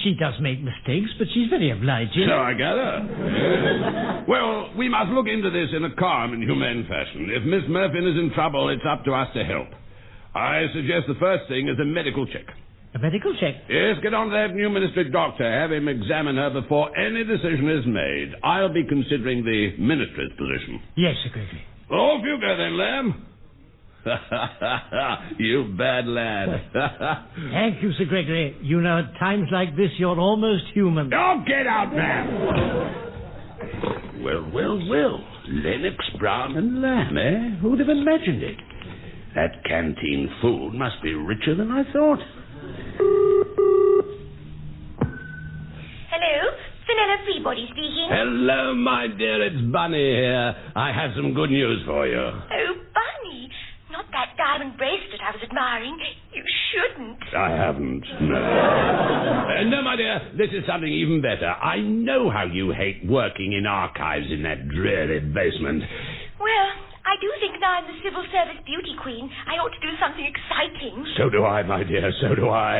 She does make mistakes, but she's very obliging. So I gather. Well, we must look into this in a calm and humane fashion. If Miss Murphy is in trouble, it's up to us to help. I suggest the first thing is a medical check. A medical check? Yes, get on to that new ministry doctor. Have him examine her before any decision is made. I'll be considering the ministry's position. Yes, Sir Gregory. Off you go then, Lamb. You bad lad. Thank you, Sir Gregory. You know, at times like this, you're almost human. Oh, get out, man! Well. Lennox Brown and Lamb, eh? Who'd have imagined it? That canteen food must be richer than I thought. Hello? Vanilla Freebody speaking. Hello, my dear. It's Bunny here. I have some good news for you. Oh, Bunny. Not that diamond bracelet I was admiring. You shouldn't. I haven't, no. No, my dear, this is something even better. I know how you hate working in archives in that dreary basement. Well, I do think now I'm the civil service beauty queen, I ought to do something exciting. So do I, my dear, so do I.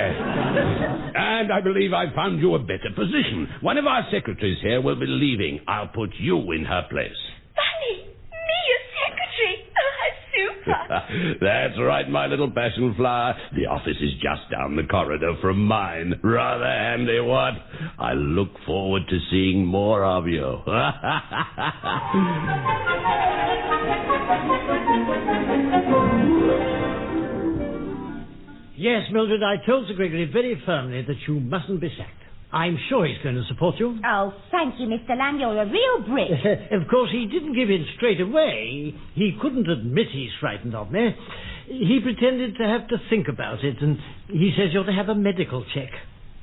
And I believe I've found you a better position. One of our secretaries here will be leaving. I'll put you in her place. Bunny, me a secretary? Oh, super. That's right, my little passion flower. The office is just down the corridor from mine. Rather handy, what? I look forward to seeing more of you. Yes, Mildred, I told Sir Gregory very firmly that you mustn't be sacked. I'm sure he's going to support you. Oh, thank you, Mr. Lamb. You're a real brick. Of course, he didn't give in straight away. He couldn't admit he's frightened of me. He pretended to have to think about it, and he says you're to have a medical check.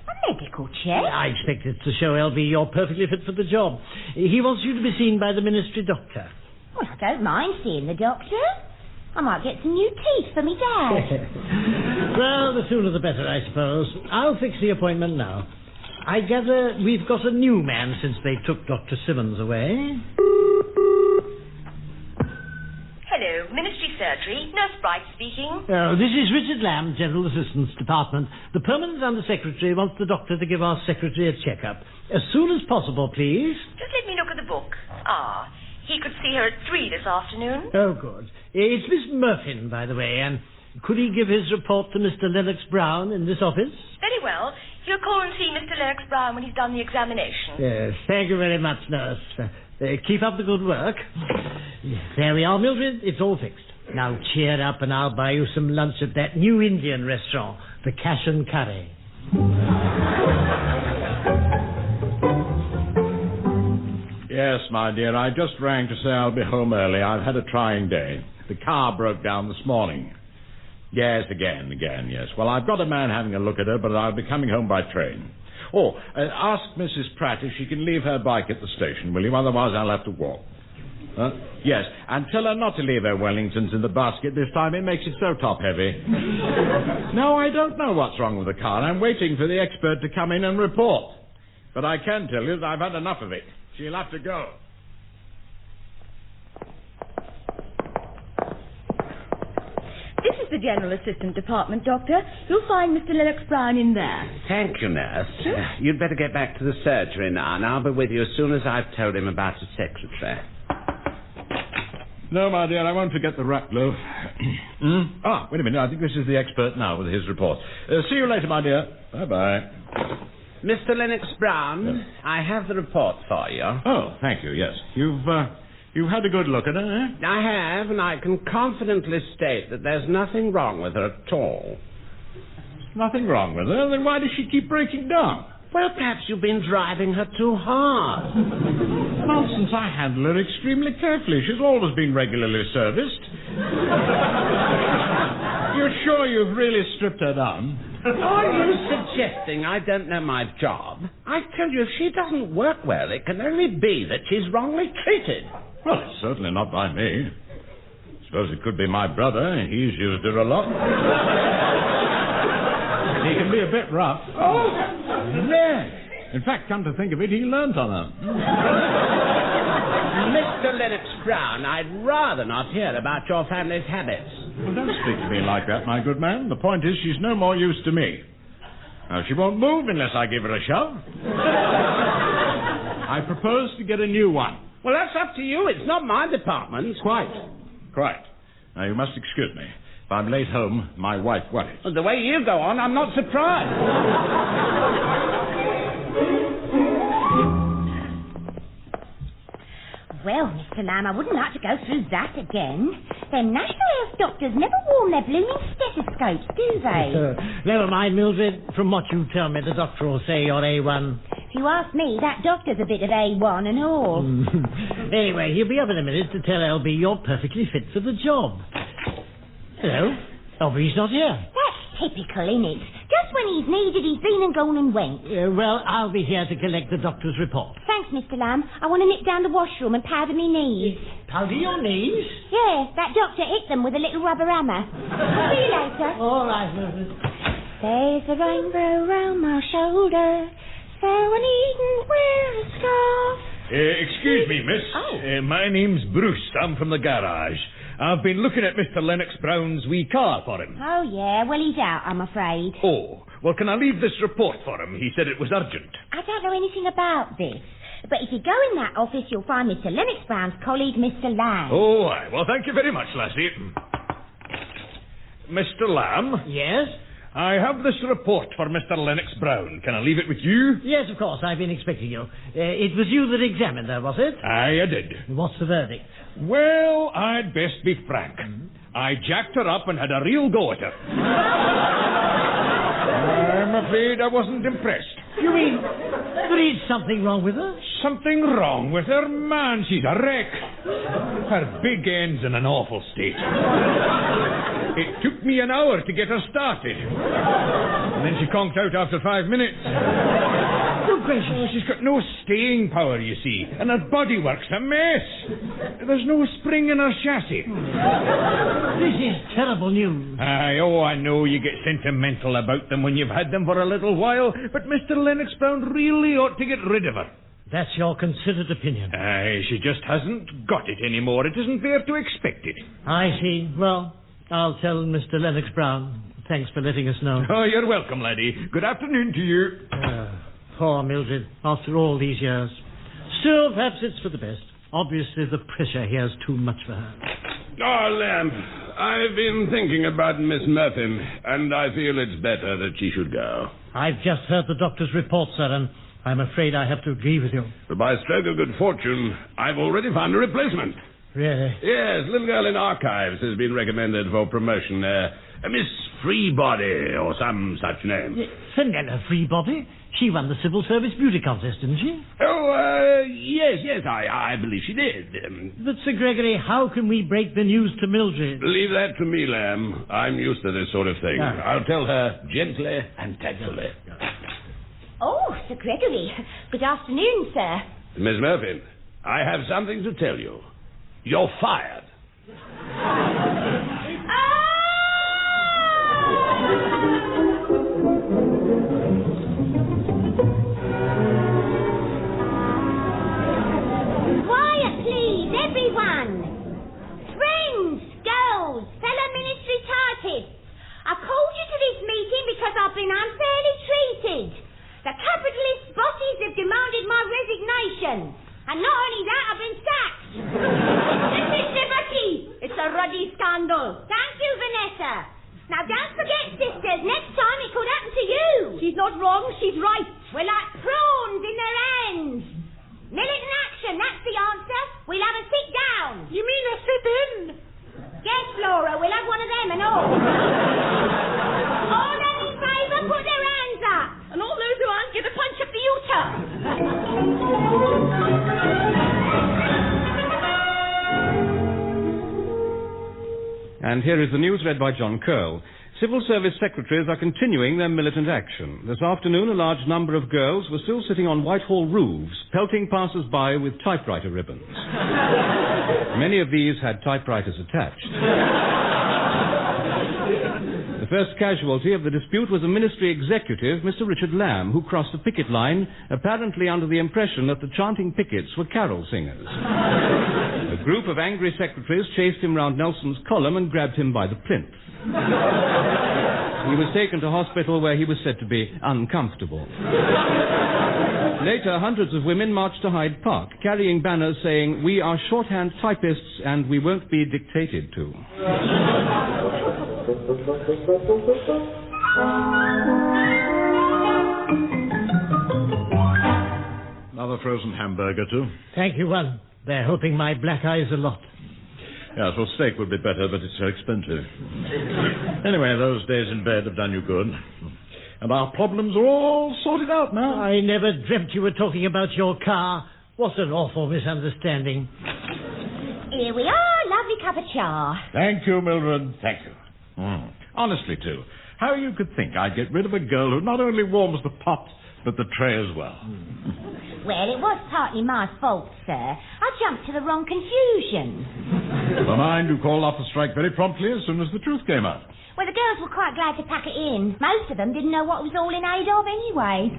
A medical check? I expect it to show, L.B., you're perfectly fit for the job. He wants you to be seen by the ministry doctor. Well, I don't mind seeing the doctor. I might get some new teeth for me dad. Well, the sooner the better, I suppose. I'll fix the appointment now. I gather we've got a new man since they took Dr. Simmons away. Hello, Ministry Surgery. Nurse Bright speaking. Oh, this is Richard Lamb, General Assistance Department. The Permanent Under-Secretary wants the doctor to give our secretary a check-up. As soon as possible, please. Just let me look at the book. He could see her at 3 this afternoon. Oh, good. It's Miss Murphin, by the way, and could he give his report to Mr. Lennox Brown in this office? Very well. He'll call and see Mr. Lennox Brown when he's done the examination. Yes, thank you very much, nurse. Keep up the good work. There we are, Mildred. It's all fixed. Now cheer up and I'll buy you some lunch at that new Indian restaurant, the Cash and Curry. Yes, my dear, I just rang to say I'll be home early. I've had a trying day. The car broke down this morning. Yes, again, yes. Well, I've got a man having a look at her, but I'll be coming home by train. Oh, ask Mrs. Pratt if she can leave her bike at the station, will you? Otherwise I'll have to walk. Yes, and tell her not to leave her Wellingtons in the basket this time. It makes it so top-heavy. No, I don't know what's wrong with the car. I'm waiting for the expert to come in and report. But I can tell you that I've had enough of it. She'll have to go. This is the General Assistant Department, Doctor. You'll find Mr. Lennox Brown in there. Thank you, nurse. You'd better get back to the surgery now, and I'll be with you as soon as I've told him about his secretary. No, my dear, I won't forget the rat glove. Wait a minute. I think this is the expert now with his report. See you later, my dear. Bye-bye. Mr. Lennox Brown, yes. I have the report for you. Oh, thank you, yes. You've had a good look at her, eh? I have, and I can confidently state that there's nothing wrong with her at all. nothing wrong with her. Then why does she keep breaking down? Well, perhaps you've been driving her too hard. Nonsense, I handle her extremely carefully. She's always been regularly serviced. You're sure you've really stripped her down? Are you suggesting I don't know my job? I tell you, if she doesn't work well, it can only be that she's wrongly treated. Well, it's certainly not by me. Suppose it could be my brother. He's used her a lot. He can be a bit rough. Oh, yes. In fact, come to think of it, he learnt on her. Mr. Lennox Brown, I'd rather not hear about your family's habits. Well, don't speak to me like that, my good man. The point is, she's no more use to me. Now, she won't move unless I give her a shove. I propose to get a new one. Well, that's up to you. It's not my department. Quite. Now, you must excuse me. If I'm late home, my wife worries. The way you go on, I'm not surprised. Well, Mr. Lamb, I wouldn't like to go through that again. Them National Health doctors never warm their blooming stethoscopes, do they? Never mind, Mildred. From what you tell me, the doctor will say you're A1. If you ask me, that doctor's a bit of A1 and all. Anyway, he'll be up in a minute to tell LB you're perfectly fit for the job. Hello? LB's not here. That's typical, innit? Just when he's needed, he's been and gone and went. Well, I'll be here to collect the doctor's report. Thanks, Mr. Lamb. I want to nip down the washroom and powder me knees. Powder your knees? Yeah, that doctor hit them with a little rubber hammer. See you later. All right, Mildred. There's a rainbow round my shoulder, so I needn't wear a scarf. Excuse me, miss. Oh. My name's Bruce. I'm from the garage. I've been looking at Mr. Lennox Brown's wee car for him. Oh, yeah. Well, he's out, I'm afraid. Oh, well, can I leave this report for him? He said it was urgent. I don't know anything about this. But if you go in that office, you'll find Mr. Lennox Brown's colleague, Mr. Lamb. Oh, aye. Well, thank you very much, lassie. Mr. Lamb? Yes? I have this report for Mr. Lennox Brown. Can I leave it with you? Yes, of course. I've been expecting you. It was you that examined her, was it? Aye, I did. What's the verdict? Well, I'd best be frank. I jacked her up and had a real go at her. I'm afraid I wasn't impressed. You mean there is something wrong with her? Something wrong with her? Man, she's a wreck. Her big end's in an awful state. It took me an hour to get her started. And then she conked out after 5 minutes. Good gracious. Oh, she's got no staying power, you see. And her bodywork's a mess. There's no spring in her chassis. This is terrible news. Aye, oh, I know you get sentimental about them when you've had them for a little while, but Mr. Lennox Brown really ought to get rid of her. That's your considered opinion. Aye, she just hasn't got it anymore. It isn't fair to expect it. I see. Well, I'll tell Mr. Lennox Brown. Thanks for letting us know. Oh, you're welcome, laddie. Good afternoon to you. Poor Mildred, after all these years. Still, perhaps it's for the best. Obviously, the pressure here is too much for her. Oh, Lamb, I've been thinking about Miss Murphy, and I feel it's better that she should go. I've just heard the doctor's report, sir, and I'm afraid I have to agree with you. But by a stroke of good fortune, I've already found a replacement. Really? Yes, little girl in archives has been recommended for promotion. Miss Freebody, or some such name. Fenella Freebody? She won the Civil Service Beauty Contest, didn't she? Oh, yes, I believe she did. But, Sir Gregory, how can we break the news to Mildred? Leave that to me, Lamb. I'm used to this sort of thing. Ah. I'll tell her gently and tactfully. Oh, Sir Gregory. Good afternoon, sir. Miss Murphy, I have something to tell you. You're fired. Quiet, please, everyone. Friends, girls, fellow ministry typists. I called you to this meeting because I've been unfairly treated. The capitalist bosses have demanded my resignation. And not only that, I've been sacked. This is liberty. It's a ruddy scandal. Thank you, Vanessa. Now, don't forget, sisters, next time it could happen to you. She's not wrong, she's right. We're like prawns in their hands. Militant action, that's the answer. We'll have a sit down. You mean a sit-in? Yes, Flora, we'll have one of them and all. All them in favour? And here is the news read by John Curl. Civil service secretaries are continuing their militant action. This afternoon, a large number of girls were still sitting on Whitehall roofs, pelting passers-by with typewriter ribbons. Many of these had typewriters attached. The first casualty of the dispute was a ministry executive, Mr. Richard Lamb, who crossed the picket line, apparently under the impression that the chanting pickets were carol singers. A group of angry secretaries chased him round Nelson's column and grabbed him by the plinth. He was taken to hospital where he was said to be uncomfortable. Later, hundreds of women marched to Hyde Park, carrying banners saying, "We are shorthand typists and we won't be dictated to." Another frozen hamburger, too? Thank you, one. They're helping my black eyes a lot. Yes, well, steak would be better, but it's so expensive. Anyway, those days in bed have done you good. And our problems are all sorted out now. I never dreamt you were talking about your car. What an awful misunderstanding. Here we are, lovely cup of char. Thank you, Mildred. Thank you. Honestly, too, how you could think I'd get rid of a girl who not only warms the pot, but the tray as well. Well, it was partly my fault, sir. I jumped to the wrong conclusion. Never mind, you called off the strike very promptly as soon as the truth came out. Well, the girls were quite glad to pack it in. Most of them didn't know what it was all in aid of anyway.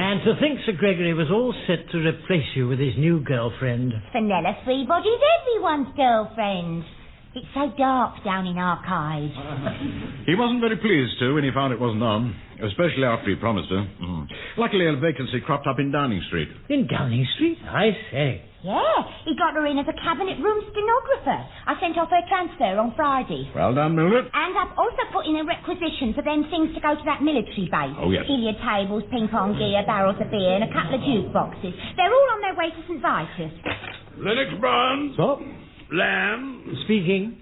And to think Sir Gregory was all set to replace you with his new girlfriend. Fenella Threebody's everyone's girlfriend. It's so dark down in Archives. He wasn't very pleased, too, when he found it wasn't on, especially after he promised her. Luckily, a vacancy cropped up in Downing Street. In Downing Street? I say. Yeah, he got her in as a cabinet room stenographer. I sent off her transfer on Friday. Well done, Mildred. And I've also put in a requisition for them things to go to that military base. Oh, yes. Billiard tables, ping-pong gear, barrels of beer, and a couple of jukeboxes. They're all on their way to St. Vitus. Lennox Brown? So? Lamb? Speaking.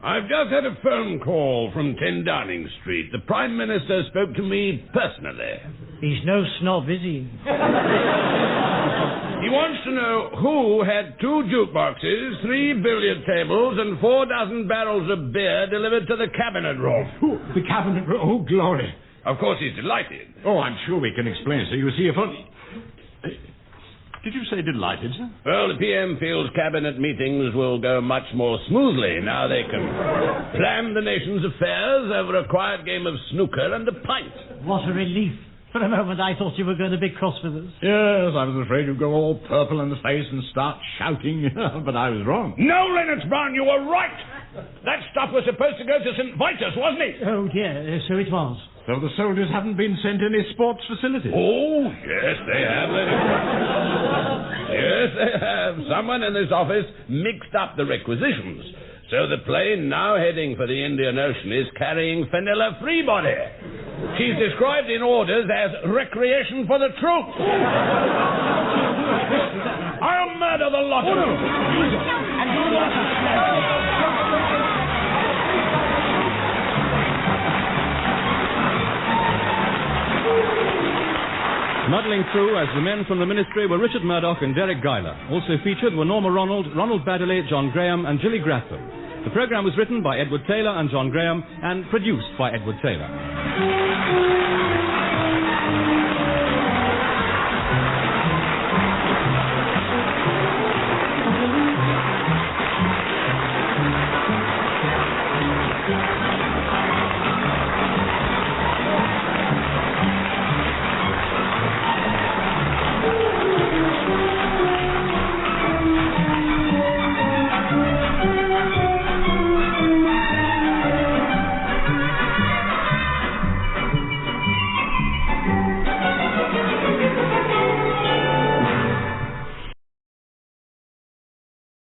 I've just had a phone call from 10 Downing Street. The Prime Minister spoke to me personally. He's no snob, is he? He wants to know who had 2 jukeboxes, 3 billiard tables, and 4 dozen barrels of beer delivered to the cabinet room. The cabinet room? Oh, glory. Of course, he's delighted. Oh, I'm sure we can explain, sir. You see, if only... Did you say delighted, sir? Well, the PM feels cabinet meetings will go much more smoothly now they can plan the nation's affairs over a quiet game of snooker and a pint. What a relief. For a moment, I thought you were going to be cross with us. Yes, I was afraid you'd go all purple in the face and start shouting, but I was wrong. No, Lennox Brown, you were right. That stuff was supposed to go to St. Vitus, wasn't it? Oh, dear, so it was. So the soldiers haven't been sent any sports facilities? Oh, yes, they have. Yes, they have. Someone in this office mixed up the requisitions. So the plane now heading for the Indian Ocean is carrying Fenella Threebody. She's described in orders as recreation for the troops. I'll murder the lot of them. Muddling through as the men from the ministry were Richard Murdoch and Deryck Guyler. Also featured were Norma, Ronald Baddiley, John Graham and Gilly Gratham. The programme was written by Edward Taylor and John Graham and produced by Edward Taylor.